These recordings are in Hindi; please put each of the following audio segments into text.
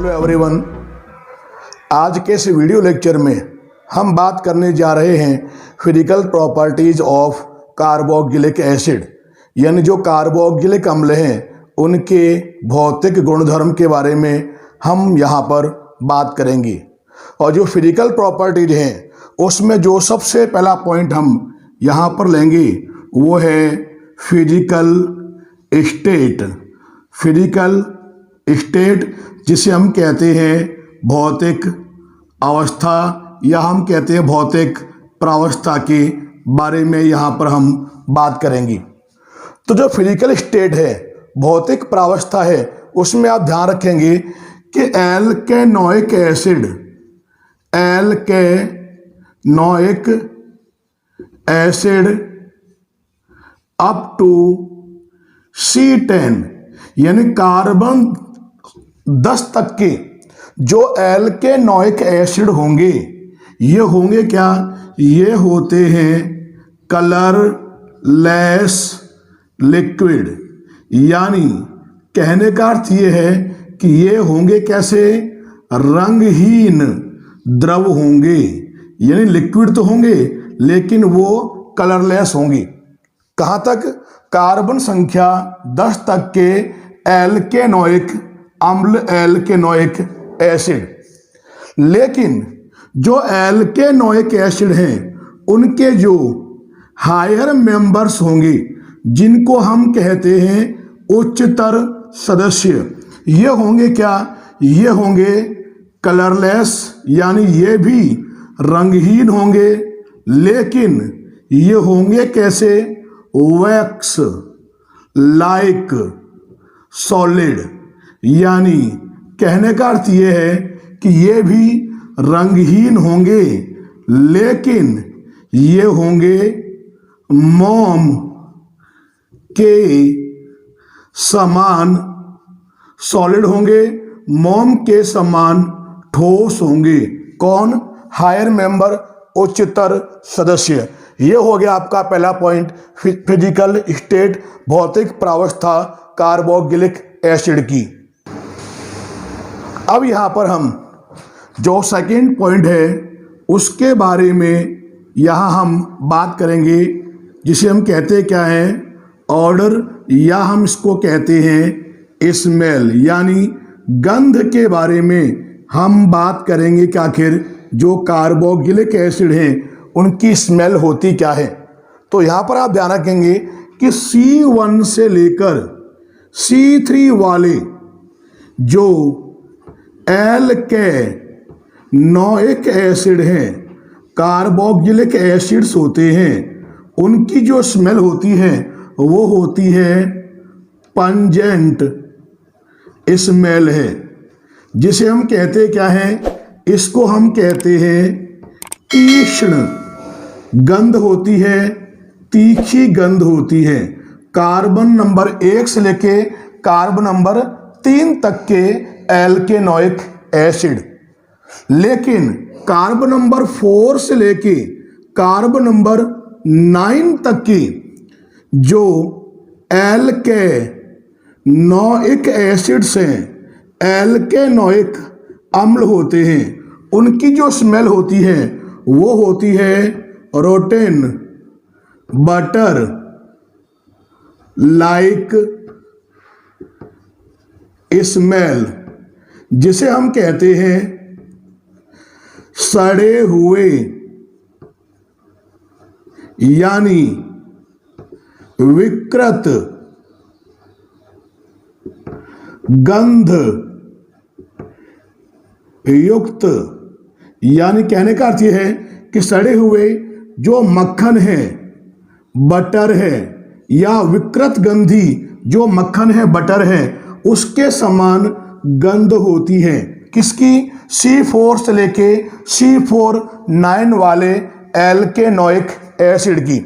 हेलो एवरीवन, आज के इस वीडियो लेक्चर में हम बात करने जा रहे हैं physical properties of carboxylic acid, यानी जो कार्बोक्सिलिक अम्ल हैं उनके भौतिक गुणधर्म के बारे में हम यहाँ पर बात करेंगे। और जो फिजिकल प्रॉपर्टीज हैं उसमें जो सबसे पहला पॉइंट हम यहाँ पर लेंगे वो है फिजिकल स्टेट। फिजिकल स्टेट जिसे हम कहते हैं भौतिक अवस्था या हम कहते हैं भौतिक प्रावस्था के बारे में यहाँ पर हम बात करेंगे। तो जो फिजिकल स्टेट है, भौतिक प्रावस्था है, उसमें आप ध्यान रखेंगे कि एल्केनोइक एसिड अप टू C10 यानी कार्बन 10 तक के जो एल्केनोइक एसिड होंगे, ये होंगे क्या? ये होते हैं कलरलेस लिक्विड। यानी कहने का अर्थ ये है कि ये होंगे कैसे? रंगहीन द्रव होंगे, यानी लिक्विड तो होंगे लेकिन वो कलरलेस होंगे। कहाँ तक? कार्बन संख्या 10 तक के एल्केनोइक अम्ल, एल्केनोइक एसिड। लेकिन जो एल्केनोइक एसिड हैं उनके जो हायर मेंबर्स होंगे, जिनको हम कहते हैं उच्चतर सदस्य, ये होंगे क्या? ये होंगे कलरलेस, यानी ये भी रंगहीन होंगे, लेकिन ये होंगे कैसे? Wax like solid. यानी कहने का अर्थ ये है कि ये भी रंगहीन होंगे लेकिन ये होंगे मोम के समान सॉलिड होंगे, मोम के समान ठोस होंगे। कौन? हायर मेंबर, उच्चतर सदस्य। ये हो गया आपका पहला पॉइंट, फिजिकल स्टेट, भौतिक प्रावस्था कार्बोक्सिलिक एसिड की। अब यहाँ पर हम जो सेकंड पॉइंट है उसके बारे में यहाँ हम बात करेंगे, जिसे हम कहते हैं क्या है? ऑर्डर, या हम इसको कहते हैं स्मेल, यानी गंध के बारे में हम बात करेंगे कि आखिर जो कार्बोक्सिलिक एसिड हैं उनकी स्मेल होती क्या है। तो यहाँ पर आप ध्यान रखेंगे कि C1 से लेकर C3 वाले जो एल्केनोइक एसिड हैं, कार्बोक्सिलिक एसिड्स होते हैं, उनकी जो स्मेल होती है वो होती है पंजेंट स्मेल है, जिसे हम कहते क्या है? इसको हम कहते हैं तीक्ष्ण गंध होती है, तीखी गंध होती है। कार्बन नंबर 1 से लेके कार्बन नंबर 3 तक के एल्केनोइक एसिड, लेकिन कार्बन नंबर 4 से लेके कार्बन नंबर 9 तक की जो एल्केनोइक एसिड्स हैं, एल्केनोइक अम्ल होते हैं, उनकी जो स्मेल होती है वो होती है रोटेन बटर लाइक स्मेल, जिसे हम कहते हैं सड़े हुए, यानी विकृत गंध युक्त। यानी कहने का अर्थ यह है कि सड़े हुए जो मक्खन है, बटर है, या विकृत गंधी जो मक्खन है, बटर है, उसके समान गंध होती है। किसकी? C4 से लेके C4-9 वाले एल्केनोइक एसिड की।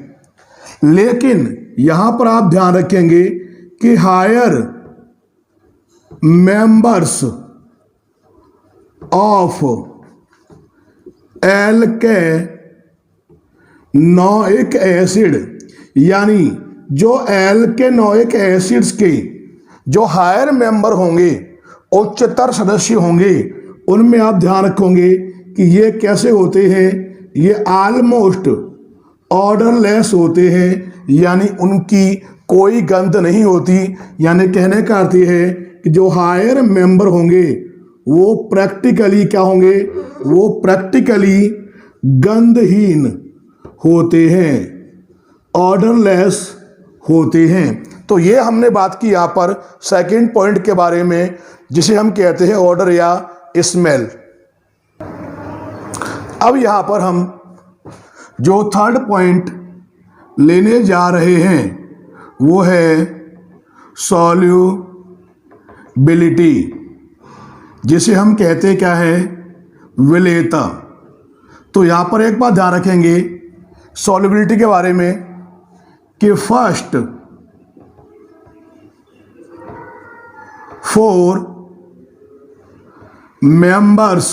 लेकिन यहां पर आप ध्यान रखेंगे कि हायर मेंबर्स ऑफ एल्केनोइक एसिड, यानी जो एल्केनोइक एसिड्स के जो हायर मेंबर होंगे उच्चतर सदस्य होंगे उनमें आप ध्यान रखोगे कि ये कैसे होते हैं, ये ऑलमोस्ट ऑर्डरलेस होते हैं, यानी उनकी कोई गंध नहीं होती। यानी कहने का अर्थ ये है कि जो हायर मेंबर होंगे वो प्रैक्टिकली क्या होंगे, वो प्रैक्टिकली गंधहीन होते हैं, ऑर्डरलेस होते हैं। तो ये हमने बात की यहाँ पर सेकंड पॉइंट के बारे में, जिसे हम कहते हैं ऑर्डर या स्मेल। अब यहाँ पर हम जो थर्ड पॉइंट लेने जा रहे हैं वो है सॉल्युबिलिटी, जिसे हम कहते हैं क्या है, विलेयता। तो यहाँ पर एक बात ध्यान रखेंगे सॉल्युबिलिटी के बारे में कि first 4 members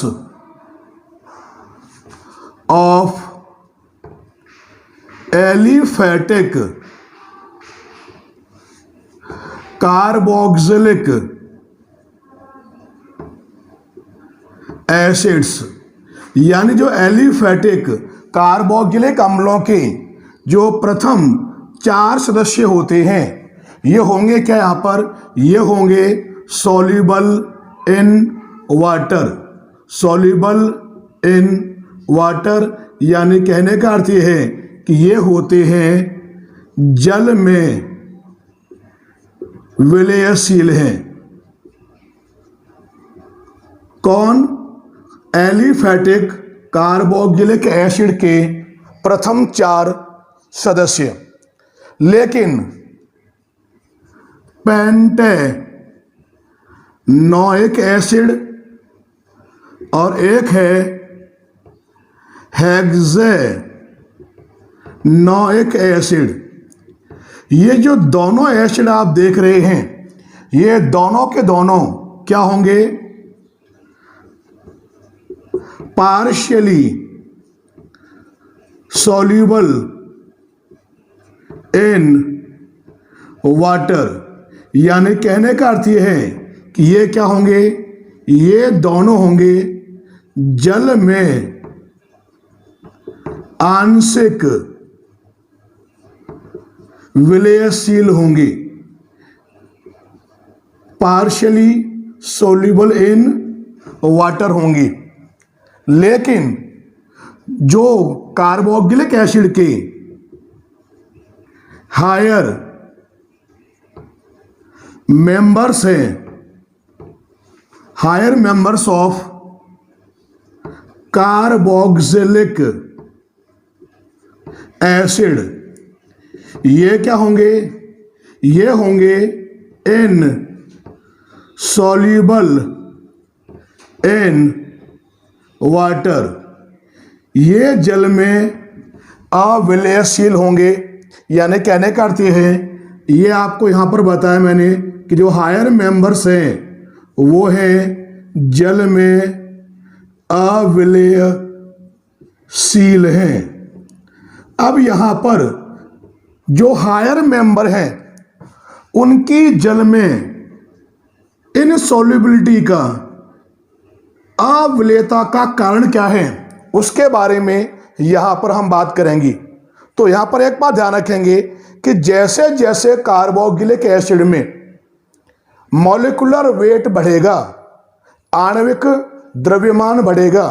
of aliphatic carboxylic acids, यानी जो एलिफेटिक कार्बोक्सिलिक अम्लों के जो प्रथम 4 सदस्य होते हैं ये होंगे क्या, यहाँ पर ये होंगे soluble in water, soluble in water, यानी कहने का अर्थ ये है कि ये होते हैं जल में विलयनशील हैं। कौन, एलिफेटिक कार्बोक्सिलिक एसिड के प्रथम 4 सदस्य। लेकिन पेंटेनोइक एसिड और एक है हेक्सेनोइक एसिड, ये जो दोनों एसिड आप देख रहे हैं ये दोनों के दोनों क्या होंगे, पार्शियली सॉल्युबल इन वाटर, यानी कहने का अर्थ ये है कि ये क्या होंगे, ये दोनों होंगे जल में आंशिक विलयनशील होंगे, पार्शियली सॉल्युबल इन वाटर होंगी। लेकिन जो कार्बोक्सिलिक एसिड के हायर मेंबर्स हैं, higher members of carboxylic acid, ये क्या होंगे, ये होंगे इन सॉल्युबल इन वाटर, ये जल में अविलयनशील होंगे। यानी कहने का अर्थ ये है, ये आपको यहाँ पर बताया मैंने कि जो हायर मेंबर्स हैं वो हैं जल में अविलयनशील हैं। अब यहाँ पर जो हायर मेंबर हैं उनकी जल में इनसॉल्युबिलिटी का, अविलयता का कारण क्या है उसके बारे में यहाँ पर हम बात करेंगे। तो यहाँ पर एक बात ध्यान रखेंगे कि जैसे जैसे कार्बोक्सिलिक एसिड में मॉलिक्यूलर वेट बढ़ेगा, आणविक द्रव्यमान बढ़ेगा,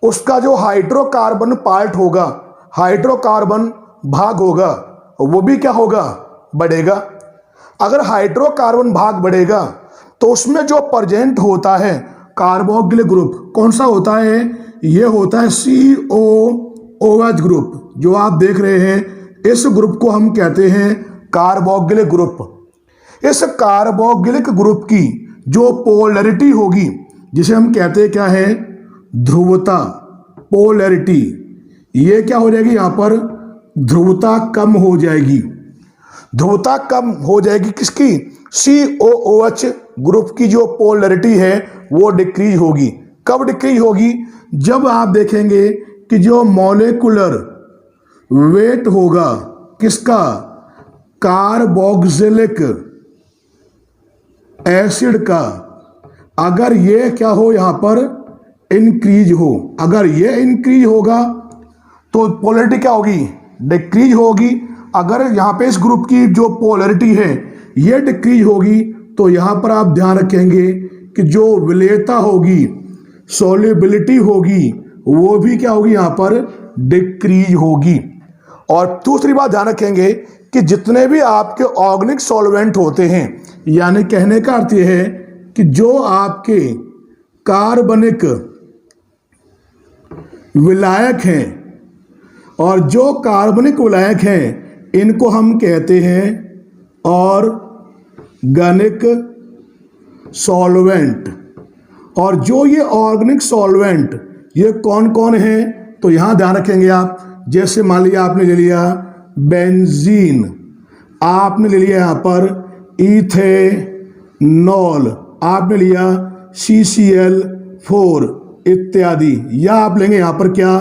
उसका जो हाइड्रोकार्बन पार्ट होगा, हाइड्रोकार्बन भाग होगा, वो भी क्या होगा, बढ़ेगा। अगर हाइड्रोकार्बन भाग बढ़ेगा तो उसमें जो प्रेजेंट होता है कार्बोक्सिलिक ग्रुप, कौन सा होता है, ये होता है COOH ग्रुप, जो आप देख रहे हैं। इस ग्रुप को हम कहते हैं कार्बोक्सिलिक ग्रुप। इस कार्बोक्सिलिक ग्रुप की जो पोलैरिटी होगी, जिसे हम कहते हैं क्या है, ध्रुवता, पोलैरिटी, ये क्या हो जाएगी, यहाँ पर ध्रुवता कम हो जाएगी। ध्रुवता कम हो जाएगी किसकी, COOH ग्रुप की जो पोलैरिटी है वो डिक्रीज होगी। कब डिक्रीज होगी, जब आप देखेंगे कि जो मॉलिक्यूलर वेट होगा किसका, कार्बोक्सिलिक एसिड का, अगर ये क्या हो यहाँ पर इंक्रीज हो, अगर ये इंक्रीज होगा तो पोलैरिटी क्या होगी, डिक्रीज होगी। अगर यहाँ पे इस ग्रुप की जो पोलैरिटी है ये डिक्रीज होगी तो यहाँ पर आप ध्यान रखेंगे कि जो विलेयता होगी, सॉल्युबिलिटी होगी, वो भी क्या होगी, यहाँ पर डिक्रीज होगी। और दूसरी बात ध्यान रखेंगे कि जितने भी आपके ऑर्गेनिक सॉल्वेंट होते हैं, यानी कहने का अर्थ यह है कि जो आपके कार्बनिक विलायक हैं और जो कार्बनिक विलायक हैं इनको हम कहते हैं ऑर्गेनिक सॉल्वेंट। और जो ये ऑर्गेनिक सॉल्वेंट ये कौन कौन है, तो यहां ध्यान रखेंगे आप, जैसे मान लिया आपने ले लिया बेंजीन, आपने ले लिया यहां पर इथेनॉल, आपने लिया CCl4 इत्यादि, या आप लेंगे यहां पर क्या,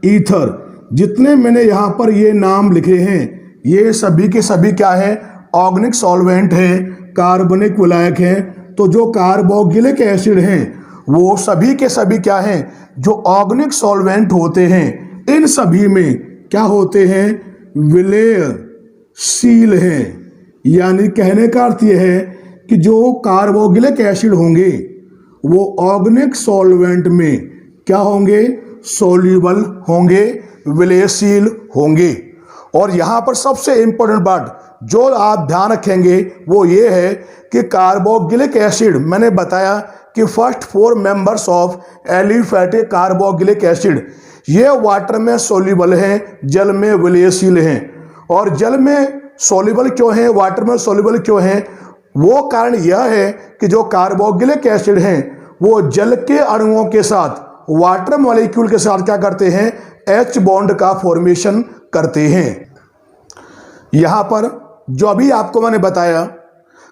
ईथर। जितने मैंने यहां पर ये नाम लिखे हैं ये सभी के सभी क्या है, ऑर्गेनिक सॉल्वेंट है, कार्बनिक विलायक हैं। तो जो कार्बोक्सिलिक एसिड हैं वो सभी के सभी क्या हैं, जो ऑर्गेनिक सॉल्वेंट होते हैं इन सभी में क्या होते हैं, विलयशील हैं। यानी कहने का अर्थ यह है कि जो कार्बोक्सिलिक एसिड होंगे वो ऑर्गेनिक सॉल्वेंट में क्या होंगे, सोल्यूबल होंगे, विलयशील होंगे। और यहाँ पर सबसे इंपॉर्टेंट बात जो आप ध्यान रखेंगे वो ये है कि कार्बोक्सिलिक एसिड, मैंने बताया कि first 4 members of aliphatic carboxylic acid ये वाटर में सोल्यूबल हैं, जल में विलयशील हैं। और जल में सोल्यूबल क्यों हैं, वाटर में सोल्यूबल क्यों हैं, वो कारण यह है कि जो कार्बोक्सिलिक एसिड हैं वो जल के अणुओं के साथ, वाटर मॉलिक्यूल के साथ क्या करते हैं, H बॉन्ड का फॉर्मेशन करते हैं। यहां पर जो अभी आपको मैंने बताया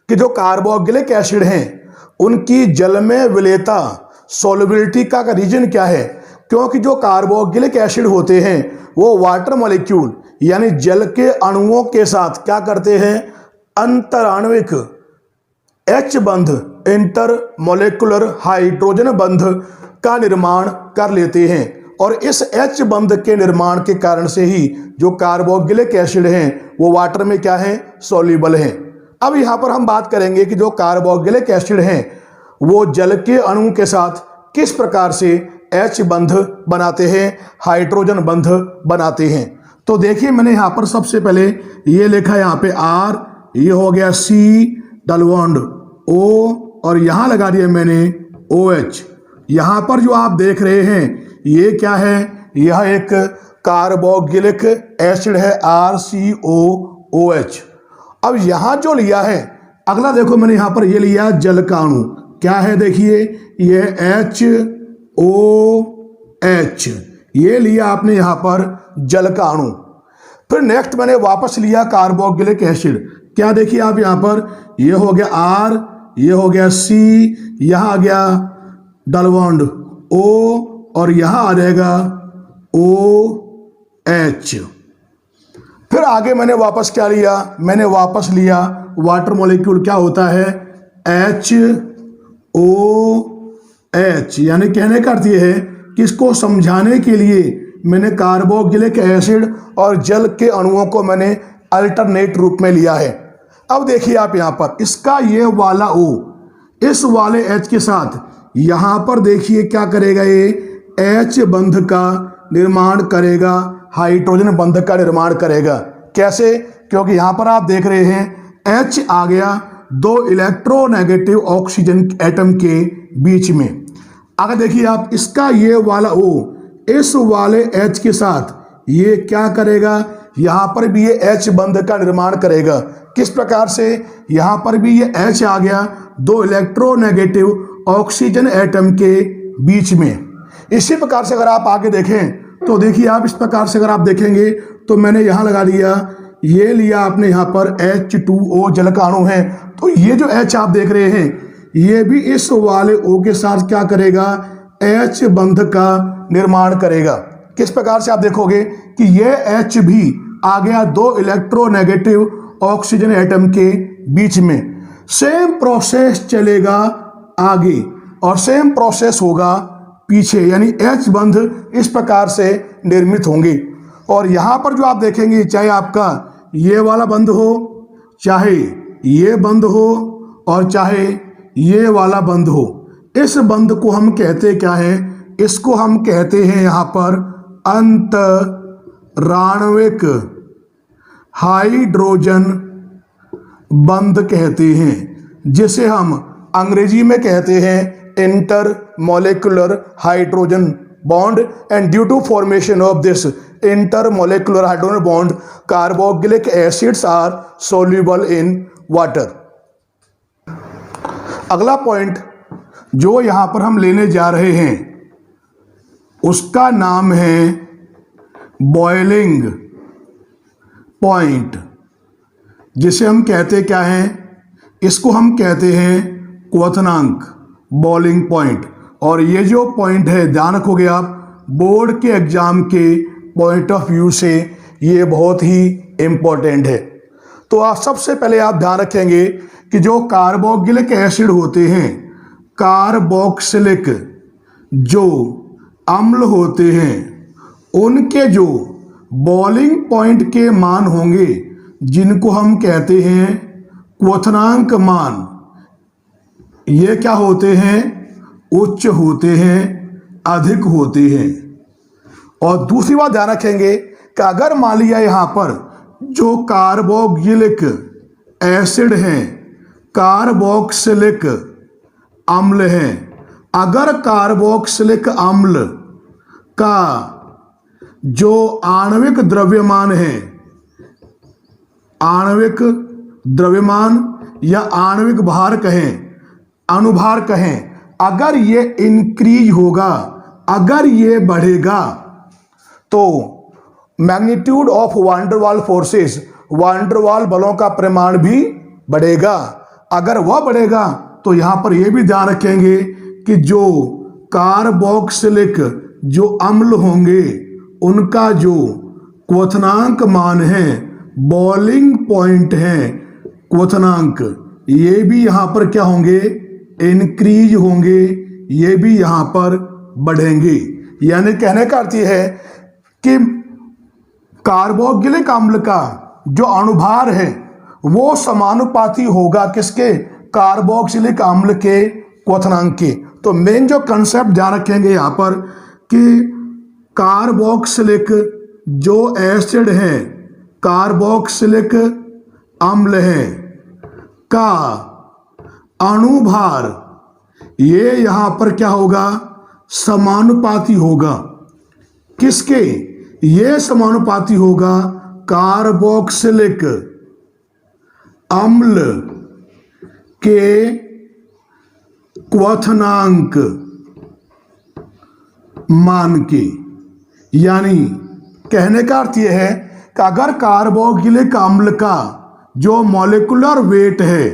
कि जो कार्बोक्सिलिक एसिड हैं उनकी जल में विलेयता, सॉल्युबिलिटी का रीजन क्या है, क्योंकि जो कार्बोक्सिलिक एसिड होते हैं वो वाटर मॉलिक्यूल यानी जल के अणुओं के साथ क्या करते हैं, अंतराण्विक H बंध, इंटर मोलिकुलर हाइड्रोजन बंध का निर्माण कर लेते हैं। और इस H बंध के निर्माण के कारण से ही जो कार्बोक्सिलिक एसिड हैं वो वाटर में क्या है, सॉल्युबल हैं। अब यहाँ पर हम बात करेंगे कि जो कार्बोक्सिलिक एसिड हैं वो जल के अणु के साथ किस प्रकार से H बंध बनाते हैं, हाइड्रोजन बंध बनाते हैं। तो देखिए मैंने यहाँ पर सबसे पहले ये लिखा, यहाँ पे R, ये हो गया C डबल बॉन्ड O, और यहाँ लगा दिया मैंने OH। यहाँ पर जो आप देख रहे हैं ये क्या है, यह एक कार्बोक्सिलिक एसिड है RCOOH। अब यहाँ जो लिया है, अगला देखो मैंने यहाँ पर ये लिया जल का अणु, क्या है देखिए ये HOH, ये लिया आपने यहाँ पर जल का अणु। फिर नेक्स्ट मैंने वापस लिया कार्बोक्सिलिक एसिड, क्या देखिए आप यहाँ पर, ये हो गया R, ये हो गया C, यहाँ आ गया डबल बॉन्ड O, और यहाँ आ जाएगा OH। फिर आगे मैंने वापस क्या लिया, मैंने वापस लिया वाटर मॉलिक्यूल, क्या होता है HOH। यानी कहने का अर्थ ये है कि इसको समझाने के लिए मैंने कार्बोक्सिलिक एसिड और जल के अणुओं को मैंने अल्टरनेट रूप में लिया है। अब देखिए आप यहाँ पर इसका ये वाला O इस वाले H के साथ यहाँ पर देखिए क्या करेगा, ये H बंध का निर्माण करेगा, हाइड्रोजन बंध का निर्माण करेगा। कैसे, क्योंकि यहाँ पर आप देख रहे हैं H आ गया 2 इलेक्ट्रोनेगेटिव ऑक्सीजन एटम के बीच में। अगर देखिए आप इसका ये वाला O इस वाले H के साथ ये क्या करेगा, यहाँ पर भी ये H बंध का निर्माण करेगा। किस प्रकार से, यहाँ पर भी ये H आ गया 2 इलेक्ट्रोनेगेटिव ऑक्सीजन एटम के बीच में। इसी प्रकार से अगर आप आगे देखें तो देखिए आप इस प्रकार से अगर आप देखेंगे तो मैंने यहाँ लगा दिया, ये लिया आपने यहाँ पर H2O जल का अणु है। तो ये जो H आप देख रहे हैं ये भी इस वाले O के साथ क्या करेगा, H बंध का निर्माण करेगा। किस प्रकार से आप देखोगे कि ये H भी आ गया 2 इलेक्ट्रोनेगेटिव ऑक्सीजन एटम के बीच में। सेम प्रोसेस चलेगा आगे। और सेम प्रोसेस होगा पीछे, यानी H बंध इस प्रकार से निर्मित होंगे। और यहाँ पर जो आप देखेंगे, चाहे आपका ये वाला बंध हो, चाहे ये बंध हो, और चाहे ये वाला बंध हो, इस बंध को हम कहते क्या हैं? इसको हम कहते हैं यहाँ पर अंतराण्विक हाइड्रोजन बंध कहते हैं, जिसे हम अंग्रेजी में कहते हैं intermolecular hydrogen bond. And due to formation of this intermolecular hydrogen bond, carboxylic acids are soluble in water. अगला पॉइंट जो यहाँ पर हम लेने जा रहे हैं उसका नाम है बॉइलिंग पॉइंट, जिसे हम कहते क्या हैं? इसको हम कहते हैं क्वथनांक, बॉइलिंग पॉइंट। और ये जो पॉइंट है, ध्यान रखोगे आप, बोर्ड के एग्जाम के पॉइंट ऑफ व्यू से ये बहुत ही इम्पोर्टेंट है। तो आप सबसे पहले आप ध्यान रखेंगे कि जो कार्बोक्सिलिक एसिड होते हैं, कार्बोक्सिलिक जो अम्ल होते हैं, उनके जो बॉइलिंग पॉइंट के मान होंगे, जिनको हम कहते हैं क्वथनांक मान, ये क्या होते हैं? उच्च होते हैं, अधिक होते हैं। और दूसरी बात ध्यान रखेंगे कि अगर मान लिया यहाँ पर जो कार्बोक्सिलिक एसिड हैं, कार्बोक्सिलिक अम्ल हैं, अगर कार्बोक्सिलिक अम्ल का जो आणविक द्रव्यमान है, आणविक द्रव्यमान या आणविक भार कहें, अनुभार कहें, अगर ये इंक्रीज होगा, अगर ये बढ़ेगा, तो magnitude of van der Waal forces, van der Waal बलों का परिमाण भी बढ़ेगा। अगर वह बढ़ेगा तो यहां पर यह भी ध्यान रखेंगे कि जो कार्बोक्सिलिक जो अम्ल होंगे, उनका जो क्वथनांक मान है, बॉइलिंग पॉइंट है, क्वथनांक, ये भी यहां पर क्या होंगे? इंक्रीज होंगे, ये भी यहां पर बढ़ेंगे। यानी कहने का अर्थ यह है कि कार्बोक्सिलिक अम्ल का जो अणुभार है वो समानुपाती होगा किसके? कार्बोक्सिलिक अम्ल के क्वथनांक के। तो मेन जो कंसेप्ट ध्यान रखेंगे यहाँ पर कि कार्बोक्सिलिक जो एसिड है, कार्बोक्सिलिक अम्ल है का अणुभार, ये यहाँ पर क्या होगा? समानुपाती होगा किसके? ये समानुपाती होगा कार्बोक्सिलिक अम्ल के क्वथनांक मान के। यानी कहने का अर्थ यह है कि अगर कार्बोक्सिलिक अम्ल का जो मॉलिक्यूलर वेट है,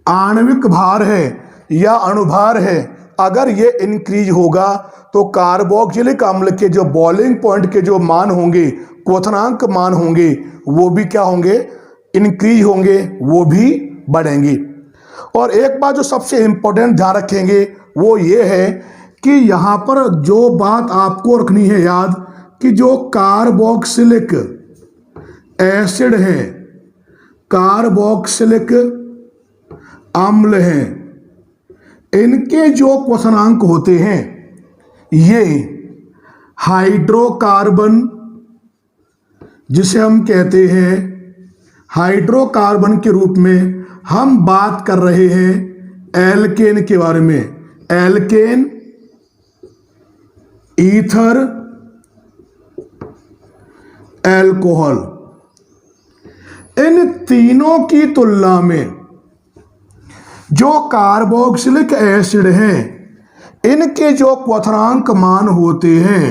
आणविक भार है या अणुभार है, अगर ये इंक्रीज होगा तो कार्बोक्सिलिक अम्ल के जो बॉइलिंग पॉइंट के जो मान होंगे, क्वथनांक मान होंगे, वो भी क्या होंगे? इंक्रीज होंगे, वो भी बढ़ेंगे। और एक बात जो सबसे इंपॉर्टेंट ध्यान रखेंगे वो ये है कि यहाँ पर जो बात आपको रखनी है याद, कि जो कार्बोक्सिलिक एसिड है, कार्बोक्सिलिक अम्ल हैं, इनके जो क्वथनांक होते हैं, ये हाइड्रोकार्बन, जिसे हम कहते हैं हाइड्रोकार्बन के रूप में हम बात कर रहे हैं एल्केन के बारे में। एल्केन, ईथर, एल्कोहल, इन तीनों की तुलना में जो कार्बोक्सिलिक एसिड हैं, इनके जो क्वथनांक मान होते हैं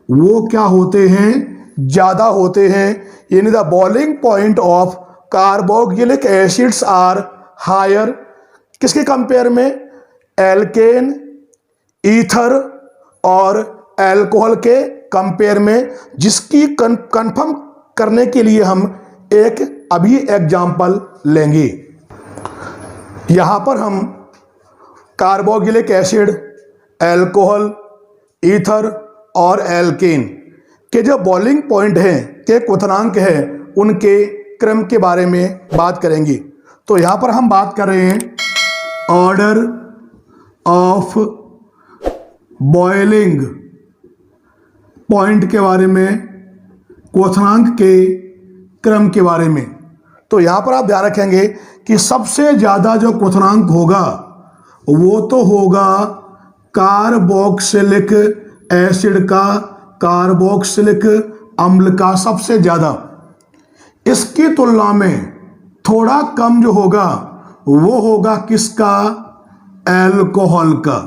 वो क्या होते हैं? ज़्यादा होते हैं। यानी the boiling point of carboxylic acids are higher, किसके कंपेयर में? एल्केन, ईथर और एल्कोहल के कंपेयर में। जिसकी कंफर्म करने के लिए हम एक अभी एग्जाम्पल लेंगे। यहाँ पर हम कार्बोक्सिलिक एसिड, एल्कोहल, ईथर और एल्केन के जो बॉइलिंग पॉइंट हैं, के क्वथनांक है, उनके क्रम के बारे में बात करेंगे। तो यहाँ पर हम बात कर रहे हैं ऑर्डर ऑफ बॉइलिंग पॉइंट के बारे में, क्वथनांक के क्रम के बारे में। तो यहाँ पर आप ध्यान रखेंगे कि सबसे ज़्यादा जो क्वथनांक होगा वो तो होगा कार्बोक्सिलिक एसिड का, कार्बोक्सिलिक अम्ल का सबसे ज़्यादा। इसकी तुलना में थोड़ा कम जो होगा वो होगा किसका, एल्कोहल का।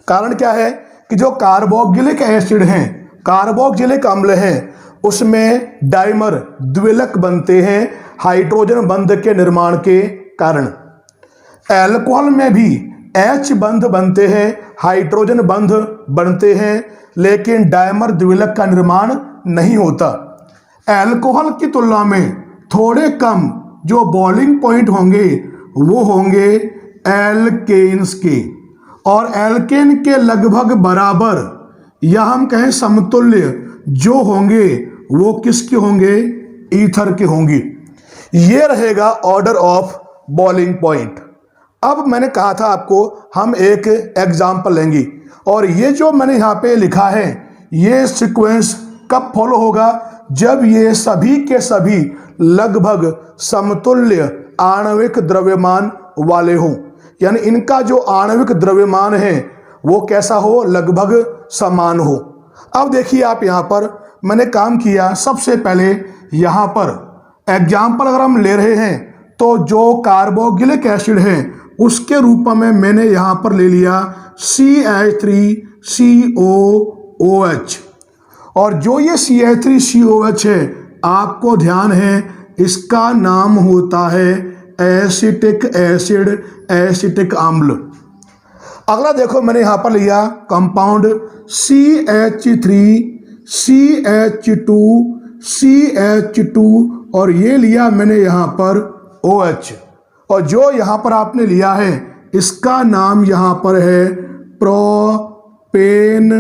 कारण क्या है कि जो कार्बोक्सिलिक एसिड हैं, कार्बोक्सिलिक अम्ल हैं, उसमें डाइमर द्विलक बनते हैं हाइड्रोजन बंध के निर्माण के कारण। एल्कोहल में भी H बंध बनते हैं, हाइड्रोजन बंध बनते हैं, लेकिन डाइमर द्विलक का निर्माण नहीं होता। एल्कोहल की तुलना में थोड़े कम जो बॉइलिंग पॉइंट होंगे वो होंगे एल्केन्स के, और एल्केन के लगभग बराबर या हम कहें समतुल्य जो होंगे वो किसके होंगे, ईथर के होंगे। ये रहेगा ऑर्डर ऑफ बॉइलिंग पॉइंट। अब मैंने कहा था आपको हम एक एग्जाम्पल लेंगे, और ये जो मैंने यहाँ पे लिखा है ये सीक्वेंस कब फॉलो होगा, जब ये सभी के सभी लगभग समतुल्य आणविक द्रव्यमान वाले हों। यानी इनका जो आणविक द्रव्यमान है वो कैसा हो, लगभग समान हो। अब देखिए आप यहाँ पर मैंने काम किया, सबसे पहले यहाँ पर एग्जाम्पल अगर हम ले रहे हैं तो जो कार्बोक्सिलिक एसिड है उसके रूप में मैंने यहाँ पर ले लिया CH3COOH, और जो ये CH3COOH है आपको ध्यान है इसका नाम होता है एसिटिक एसिड, एसिटिक अम्ल। अगला देखो मैंने यहाँ पर लिया कंपाउंड CH3CH2CH2 और ये लिया मैंने यहाँ पर OH, और जो यहाँ पर आपने लिया है इसका नाम यहाँ पर है प्रोपेन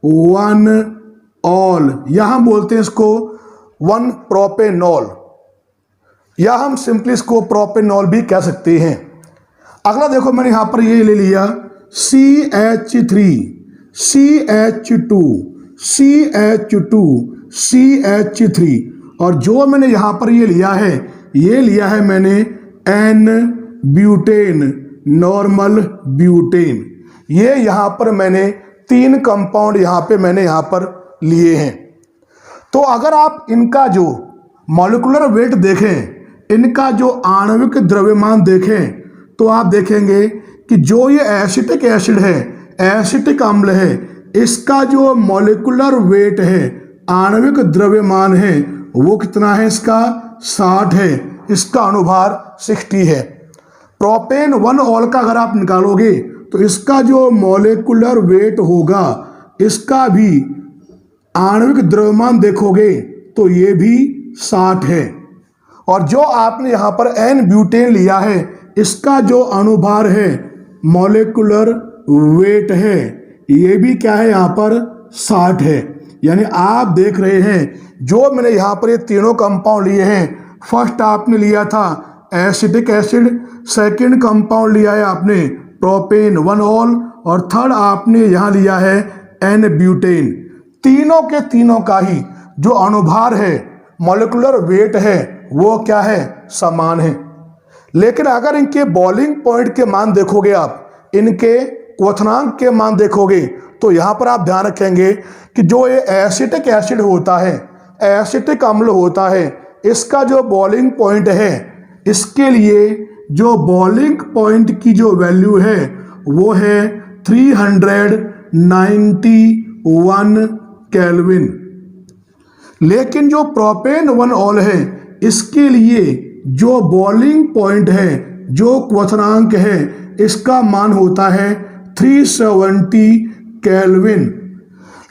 1-ऑल, यहाँ बोलते हैं इसको 1-प्रोपेनॉल, या हम सिंपली इसको प्रोपेनॉल भी कह सकते हैं। अगला देखो मैंने यहाँ पर ये ले लिया CH3CH2CH2CH3, और जो मैंने यहाँ पर ये लिया है मैंने N-ब्यूटेन, नॉर्मल ब्यूटेन। ये यहाँ पर मैंने 3 कंपाउंड मैंने यहाँ पर लिए हैं। तो अगर आप इनका जो मॉलिक्यूलर वेट देखें, इनका जो आणविक द्रव्यमान देखें, तो आप देखेंगे कि जो ये एसिटिक एसिड है, एसिटिक अम्ल है, इसका जो मॉलिक्यूलर वेट है, आणविक द्रव्यमान है, वो कितना है, इसका 60 है, इसका अनुभार 60 है। प्रोपेन 1-ऑल का अगर आप निकालोगे तो इसका जो मॉलिक्यूलर वेट होगा, इसका भी आणविक द्रव्यमान देखोगे तो ये भी 60 है। और जो आपने यहाँ पर N-ब्यूटेन लिया है, इसका जो अनुभार है, मॉलिक्यूलर वेट है, ये भी क्या है, यहाँ पर 60 है। यानी आप देख रहे हैं जो मैंने यहाँ पर ये तीनों कंपाउंड लिए हैं, फर्स्ट आपने लिया था एसिटिक एसिड, सेकंड कंपाउंड लिया है आपने प्रोपेन 1-ऑल, और थर्ड आपने यहाँ लिया है N-ब्यूटेन। तीनों के तीनों का ही जो अनुभार है, मॉलिक्यूलर वेट है, वो क्या है, समान है। लेकिन अगर इनके बॉइलिंग पॉइंट के मान देखोगे आप, इनके क्वथनांक के मान देखोगे, तो यहाँ पर आप ध्यान रखेंगे कि जो ये एसिटिक एसिड होता है, एसिटिक अम्ल होता है, इसका जो बॉइलिंग पॉइंट है, इसके लिए जो बॉइलिंग पॉइंट की जो वैल्यू है वो है 391 केल्विन। लेकिन जो प्रोपेन 1-ऑल है, इसके लिए जो बॉइलिंग पॉइंट है, जो क्वथनांक है, इसका मान होता है 370 केल्विन।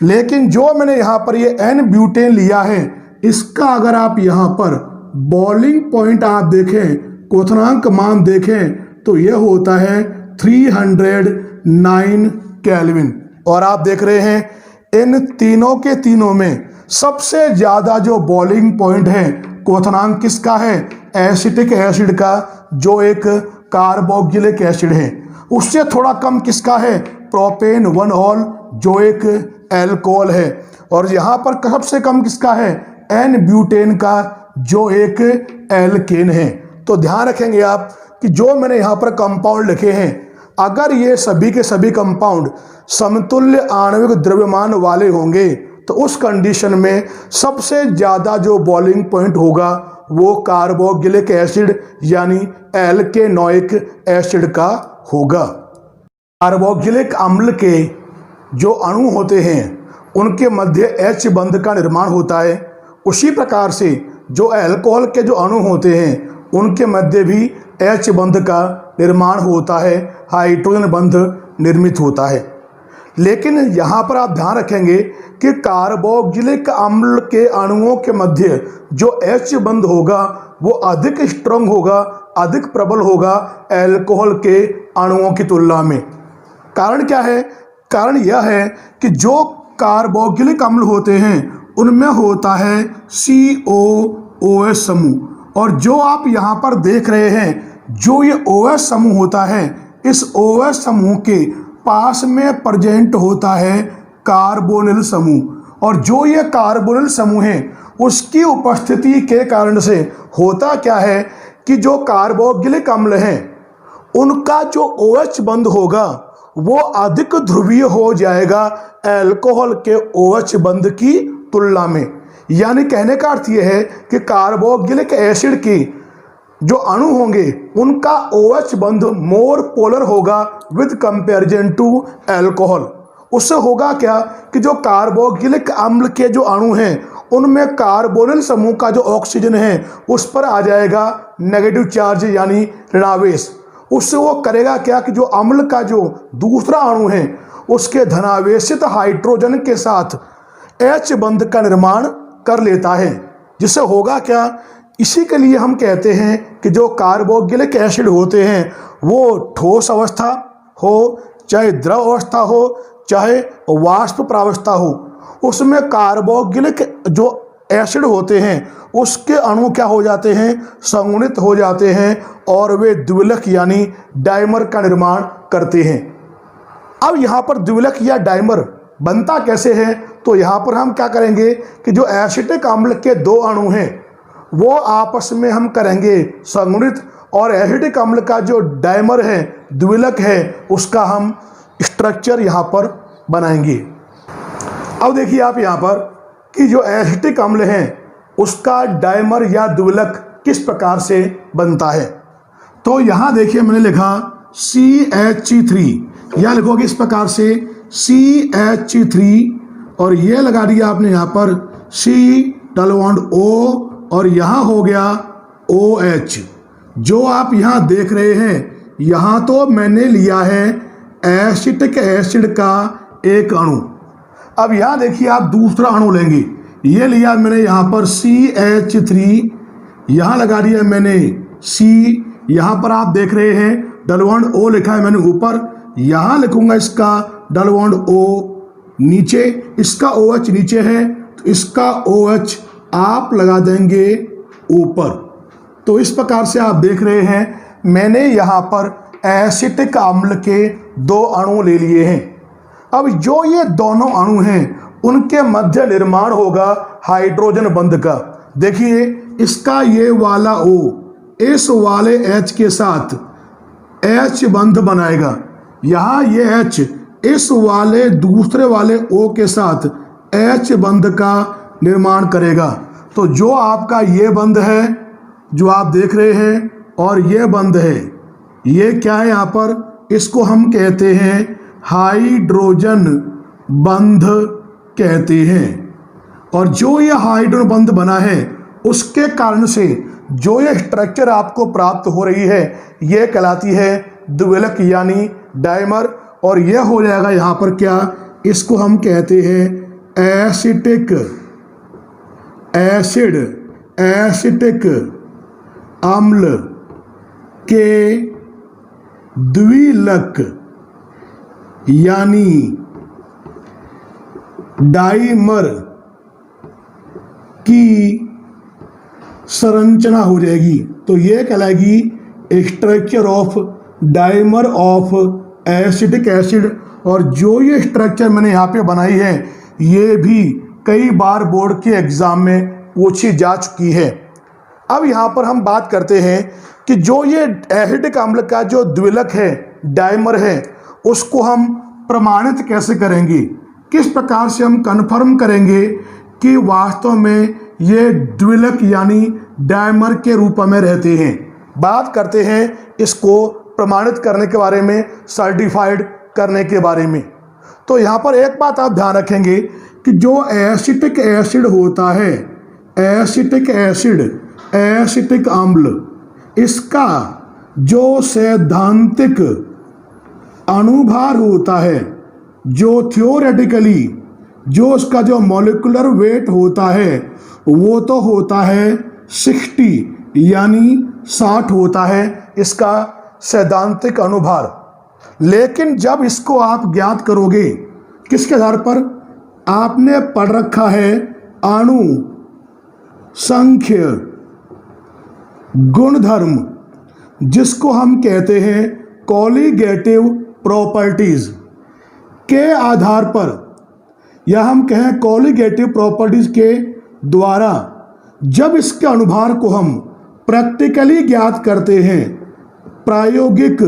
लेकिन जो मैंने यहाँ पर ये N-ब्यूटेन लिया है, इसका अगर आप यहाँ पर बॉइलिंग पॉइंट आप देखें, क्वथनांक मान देखें, तो यह होता है 309 केल्विन। और आप देख रहे हैं इन तीनों के तीनों में सबसे ज़्यादा जो बॉइलिंग पॉइंट है क्वथनांक किसका है? एसिटिक एसिड का, जो एक कार्बोक्जिलिक एसिड है। उससे थोड़ा कम किसका है? प्रोपेन 1-ऑल, जो एक एल्कोहल है। और यहाँ पर सबसे कम किसका है? एन ब्यूटेन का, जो एक एल्केन है। तो ध्यान रखेंगे आप कि जो मैंने यहाँ पर कंपाउंड लिखे हैं, अगर ये सभी के सभी कंपाउंड समतुल्य आणविक द्रव्यमान वाले होंगे तो उस कंडीशन में सबसे ज़्यादा जो बॉइलिंग पॉइंट होगा वो कार्बोक्जिलिक एसिड यानी एल्केनोइक एसिड का होगा। कार्बोक्जिलिक अम्ल के जो अणु होते हैं उनके मध्य H बंध का निर्माण होता है। उसी प्रकार से जो अल्कोहल के जो अणु होते हैं उनके मध्य भी H बंध का निर्माण होता है, हाइड्रोजन बंध निर्मित होता है। लेकिन यहाँ पर आप ध्यान रखेंगे कि कार्बोक्जिलिक अम्ल के अणुओं के मध्य जो H बंध होगा वो अधिक स्ट्रांग होगा, अधिक प्रबल होगा अल्कोहल के अणुओं की तुलना में। कारण क्या है? कारण यह है कि जो कार्बोक्जिलिक अम्ल होते हैं उनमें होता है COOH समूह, और जो आप यहाँ पर देख रहे हैं जो ये OH समूह होता है, इस OH समूह के पास में प्रेजेंट होता है कार्बोनिल समूह। और जो ये कार्बोनिल समूह है उसकी उपस्थिति के कारण से होता क्या है कि जो कार्बोक्जिलिक अम्ल हैं उनका जो OH बंध होगा वो अधिक ध्रुवीय हो जाएगा अल्कोहल के OH बंध की तुलना में। यानी कहने का अर्थ यह है कि कार्बोक्जिलिक एसिड की जो अणु होंगे उनका OH बंध मोर पोलर होगा विद कंपैरिजन टू अल्कोहल। उससे होगा क्या कि जो कार्बोक्जिलिक अम्ल के जो अणु हैं उनमें कार्बोनिल समूह का जो ऑक्सीजन है उस पर आ जाएगा नेगेटिव चार्ज यानी ऋणावेश। उससे वो करेगा क्या कि जो अम्ल का जो दूसरा अणु है उसके धनावेशित हाइड्रोजन के साथ H बंध का निर्माण कर लेता है, जिससे होगा क्या, इसी के लिए हम कहते हैं कि जो कार्बोक्जिलिक एसिड होते हैं वो ठोस अवस्था हो, चाहे द्रव अवस्था हो, चाहे वाष्प प्रावस्था हो, उसमें कार्बोक्जिलिक जो एसिड होते हैं उसके अणु क्या हो जाते हैं? संगुणित हो जाते हैं और वे द्विलक यानी डाइमर का निर्माण करते हैं। अब यहाँ पर द्विलक या डाइमर बनता कैसे है? तो यहाँ पर हम क्या करेंगे कि जो एसिटिक अम्ल के दो अणु हैं वो आपस में हम करेंगे संगुणित, और एसिटिक अम्ल का जो डाइमर है, द्विलक है, उसका हम स्ट्रक्चर यहाँ पर बनाएंगे। अब देखिए आप यहाँ पर कि जो एसिटिक अम्ल है उसका डाइमर या द्विलक किस प्रकार से बनता है। तो यहाँ देखिए मैंने लिखा CH3, यहाँ लिखोगे इस प्रकार से CH3, और ये लगा दिया आपने यहाँ पर C डबल बॉन्ड O, और यहाँ हो गया OH। जो आप यहाँ देख रहे हैं यहाँ तो मैंने लिया है एसिटिक एसिड का एक अणु। अब यहाँ देखिए आप दूसरा अणु लेंगे, ये लिया मैंने यहाँ पर CH3, यहाँ लगा दिया मैंने C, यहाँ पर आप देख रहे हैं डबल बॉन्ड O लिखा है मैंने ऊपर, यहाँ लिखूंगा इसका डबल बॉन्ड O नीचे, इसका OH नीचे है तो इसका OH आप लगा देंगे ऊपर। तो इस प्रकार से आप देख रहे हैं मैंने यहाँ पर एसिटिक अम्ल के दो अणु ले लिए हैं। अब जो ये दोनों अणु हैं उनके मध्य निर्माण होगा हाइड्रोजन बंध का। देखिए इसका ये वाला O इस वाले H के साथ H बंध बनाएगा, यहाँ ये H इस वाले दूसरे वाले O के साथ H बंध का निर्माण करेगा। तो जो आपका ये बंध है जो आप देख रहे हैं और ये बंध है, ये क्या है यहाँ पर, इसको हम कहते हैं हाइड्रोजन बंध कहते हैं। और जो ये हाइड्रोजन बंध बना है उसके कारण से जो ये स्ट्रक्चर आपको प्राप्त हो रही है ये कहलाती है द्विलक यानी डाइमर। और यह हो जाएगा यहाँ पर क्या, इसको हम कहते हैं एसिटिक एसिड, एसिटिक अम्ल के द्विलक यानी डाइमर की संरचना हो जाएगी। तो ये कहलाएगी structure of dimer of acetic acid. और जो ये स्ट्रक्चर मैंने यहाँ पे बनाई है ये भी कई बार बोर्ड के एग्जाम में पूछी जा चुकी है। अब यहाँ पर हम बात करते हैं कि जो ये एसिटिक अम्ल का जो द्विलक है, डाइमर है, उसको हम प्रमाणित कैसे करेंगे, किस प्रकार से हम कन्फर्म करेंगे कि वास्तव में ये द्विलक यानी डाइमर के रूप में रहते हैं। बात करते हैं इसको प्रमाणित करने के बारे में, सर्टिफाइड करने के बारे में। तो यहाँ पर एक बात आप ध्यान रखेंगे कि जो एसिटिक एसिड होता है, एसिटिक एसिड, एसिटिक अम्ल, इसका जो सैद्धांतिक अणुभार होता है, जो थ्योरेटिकली जो उसका जो मॉलिक्यूलर वेट होता है वो तो होता है 60 यानी 60 होता है इसका सैद्धांतिक अणुभार। लेकिन जब इसको आप ज्ञात करोगे किसके आधार पर, आपने पढ़ रखा है अणु संख्य गुणधर्म, जिसको हम कहते हैं कॉलिगेटिव प्रॉपर्टीज के आधार पर, या हम कहें कॉलिगेटिव प्रॉपर्टीज के द्वारा जब इसके अणुभार को हम प्रैक्टिकली ज्ञात करते हैं, प्रायोगिक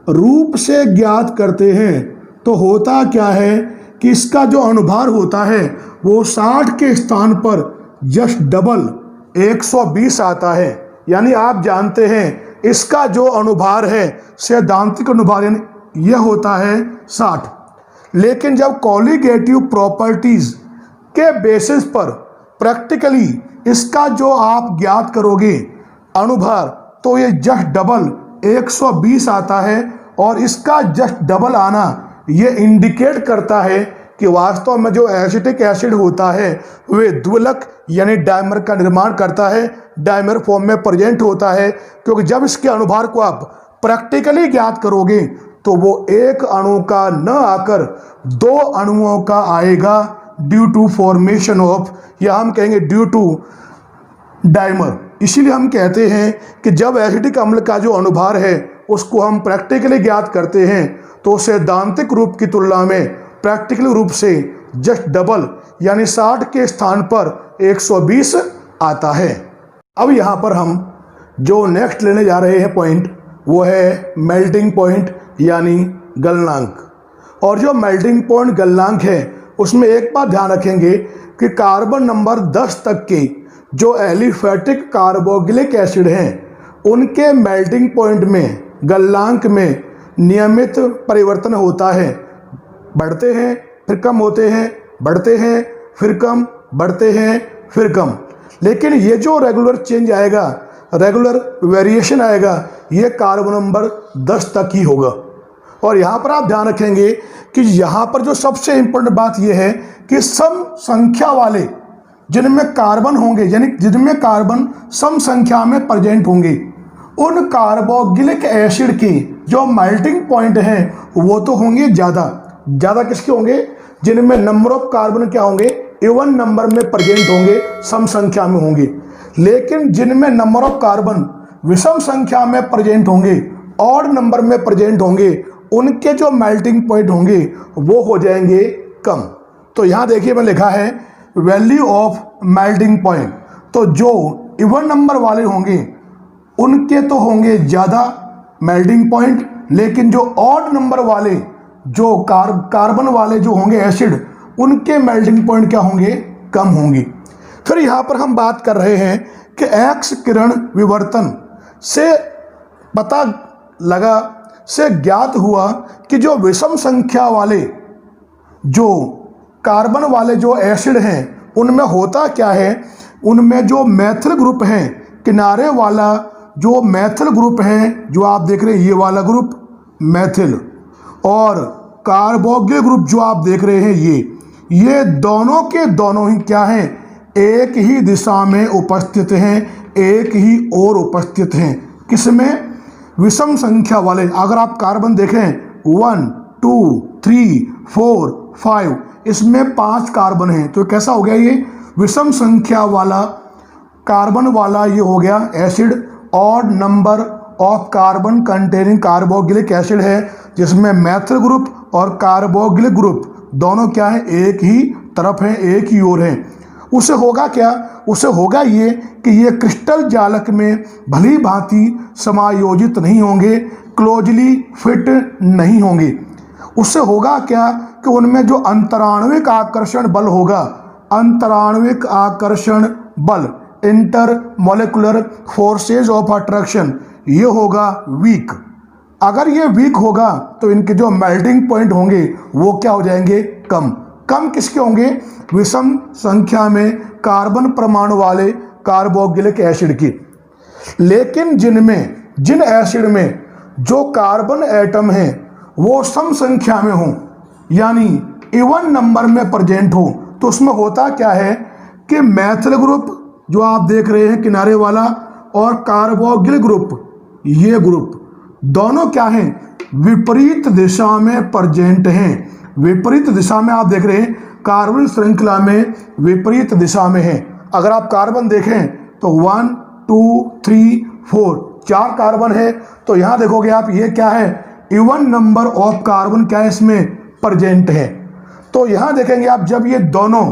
रूप से ज्ञात करते हैं, तो होता क्या है कि इसका जो अणुभार होता है वो 60 के स्थान पर जस्ट डबल 120 आता है। यानी आप जानते हैं इसका जो अणुभार है, सैद्धांतिक अणुभार यह होता है 60। लेकिन जब कॉलिगेटिव प्रॉपर्टीज के बेसिस पर प्रैक्टिकली इसका जो आप ज्ञात करोगे अणुभार, तो ये जस्ट डबल 120 आता है। और इसका जस्ट डबल आना ये इंडिकेट करता है कि वास्तव में जो एसिटिक एसिड होता है वे द्विलक यानी डाइमर का निर्माण करता है, डाइमर फॉर्म में प्रेजेंट होता है। क्योंकि जब इसके अणुभार को आप प्रैक्टिकली ज्ञात करोगे तो वो एक अणु का न आकर 2 अणुओं का आएगा ड्यू टू फॉर्मेशन ऑफ, या हम कहेंगे ड्यू टू डाइमर। इसीलिए हम कहते हैं कि जब एसिटिक अम्ल का जो अणुभार है उसको हम प्रैक्टिकली ज्ञात करते हैं तो सैद्धांतिक रूप की तुलना में प्रैक्टिकल रूप से जस्ट डबल यानी 60 के स्थान पर 120 आता है। अब यहाँ पर हम जो नेक्स्ट लेने जा रहे हैं पॉइंट वो है मेल्टिंग पॉइंट यानी गलनांक। और जो मेल्टिंग पॉइंट गलनांक है उसमें एक बात ध्यान रखेंगे कि कार्बन नंबर 10 तक के जो एलिफेटिक कार्बोक्सिलिक एसिड हैं उनके मेल्टिंग पॉइंट में, गलनांक में नियमित परिवर्तन होता है। बढ़ते हैं फिर कम होते हैं, बढ़ते हैं फिर कम, बढ़ते हैं फिर कम। लेकिन ये जो रेगुलर चेंज आएगा, रेगुलर वेरिएशन आएगा, ये कार्बन नंबर 10 तक ही होगा। और यहाँ पर आप ध्यान रखेंगे कि यहाँ पर जो सबसे इम्पोर्टेंट बात यह है कि सम संख्या वाले जिनमें कार्बन होंगे, यानी जिनमें कार्बन सम संख्या में प्रेजेंट होंगे, उन कार्बोक्सिलिक एसिड के जो मेल्टिंग पॉइंट हैं वो तो होंगे ज़्यादा किसके होंगे, जिनमें नंबर ऑफ कार्बन क्या होंगे, इवन नंबर में प्रेजेंट होंगे, सम संख्या में होंगे। लेकिन जिनमें नंबर ऑफ कार्बन विषम संख्या में प्रेजेंट होंगे, ऑड नंबर में प्रेजेंट होंगे, उनके जो मेल्टिंग पॉइंट होंगे वो हो जाएंगे कम। तो यहाँ देखिए मैं लिखा है वैल्यू ऑफ मेल्टिंग पॉइंट। तो जो इवन नंबर वाले होंगे उनके तो होंगे ज़्यादा मेल्टिंग पॉइंट, लेकिन जो ऑड नंबर वाले जो कार्बन वाले जो होंगे एसिड, उनके मेल्टिंग पॉइंट क्या होंगे, कम होंगे। फिर यहाँ पर हम बात कर रहे हैं कि एक्स किरण विवर्तन से पता लगा, से ज्ञात हुआ कि जो विषम संख्या वाले जो कार्बन वाले जो एसिड हैं उनमें होता क्या है, उनमें जो मैथिल ग्रुप हैं, किनारे वाला जो मैथिल ग्रुप है जो आप देख रहे हैं ये वाला ग्रुप मैथिल, और कार्बोक्सिल ग्रुप जो आप देख रहे हैं ये दोनों के दोनों ही क्या हैं, एक ही दिशा में उपस्थित हैं, एक ही ओर उपस्थित हैं। किसमें, विषम संख्या वाले, अगर आप कार्बन देखें 1 2 3 4 5, इसमें 5 कार्बन हैं, तो कैसा हो गया ये विषम संख्या वाला कार्बन वाला ये हो गया acid. Odd number of carbon containing carboxylic acid है, जिसमें मैथिल ग्रुप और कार्बोक्सिलिक ग्रुप दोनों क्या है, एक ही तरफ है, एक ही ओर है। उसे होगा क्या, उसे होगा ये कि ये क्रिस्टल जालक में भली भांति समायोजित नहीं होंगे, क्लोजली फिट नहीं होंगे। उससे होगा क्या कि उनमें जो अंतराण्विक आकर्षण बल होगा, अंतराण्विक आकर्षण बल, inter molecular forces of attraction, ये होगा वीक। अगर ये वीक होगा तो इनके जो मेल्टिंग पॉइंट होंगे वो क्या हो जाएंगे, कम। कम किसके होंगे, विषम संख्या में कार्बन परमाणु वाले कार्बोक्सिलिक एसिड की। लेकिन जिन एसिड में जो कार्बन एटम है वो सम संख्या में हो, यानी इवन नंबर में प्रेजेंट हो, तो उसमें होता क्या है कि मैथिल ग्रुप जो आप देख रहे हैं किनारे वाला और कार्बोक्सिलिक ग्रुप, ये ग्रुप दोनों क्या हैं, विपरीत दिशा में प्रेजेंट हैं। विपरीत दिशा में आप देख रहे हैं कार्बन श्रृंखला में विपरीत दिशा में है। अगर आप कार्बन देखें तो 1 2 3 4 4 कार्बन है, तो यहां देखोगे आप ये क्या है, इवन नंबर ऑफ कार्बन क्या है इसमें प्रेजेंट है। तो यहां देखेंगे आप जब ये दोनों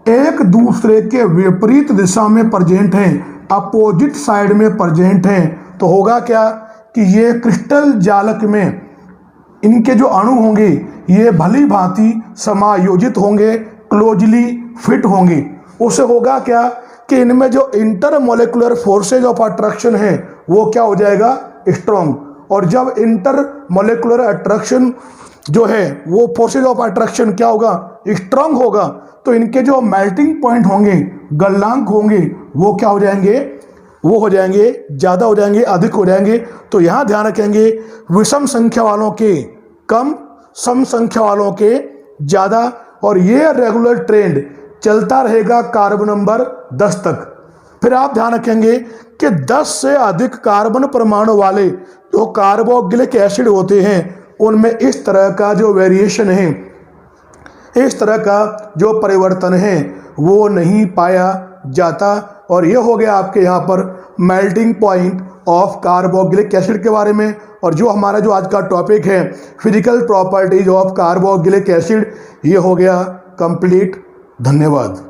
एक दूसरे के विपरीत दिशा में प्रेजेंट हैं, अपोजिट साइड में प्रेजेंट हैं, तो होगा क्या कि ये क्रिस्टल जालक में इनके जो अणु होंगे ये भली भांति समायोजित होंगे, क्लोजली फिट होंगे। उससे होगा क्या कि इनमें जो inter molecular forces of attraction है वो क्या हो जाएगा, स्ट्रॉन्ग। और जब इंटर मोलिकुलर अट्रैक्शन जो है वो फोर्सेज ऑफ अट्रैक्शन क्या होगा, स्ट्रॉन्ग होगा, तो इनके जो मेल्टिंग पॉइंट होंगे, गलनांक होंगे, वो क्या हो जाएंगे, वो हो जाएंगे ज़्यादा हो जाएंगे, अधिक हो जाएंगे। तो यहाँ ध्यान रखेंगे विषम संख्या वालों के कम, सम संख्या वालों के ज़्यादा, और ये रेगुलर ट्रेंड चलता रहेगा कार्बन नंबर 10 तक। फिर आप ध्यान रखेंगे कि 10 से अधिक कार्बन परमाणु वाले जो कार्बोक्सिलिक एसिड होते हैं उनमें इस तरह का जो वेरिएशन है, इस तरह का जो परिवर्तन है वो नहीं पाया जाता। और ये हो गया आपके यहाँ पर melting point of carboxylic acid के बारे में। और जो हमारा जो आज का टॉपिक है physical properties of carboxylic acid, ये हो गया कंप्लीट। धन्यवाद।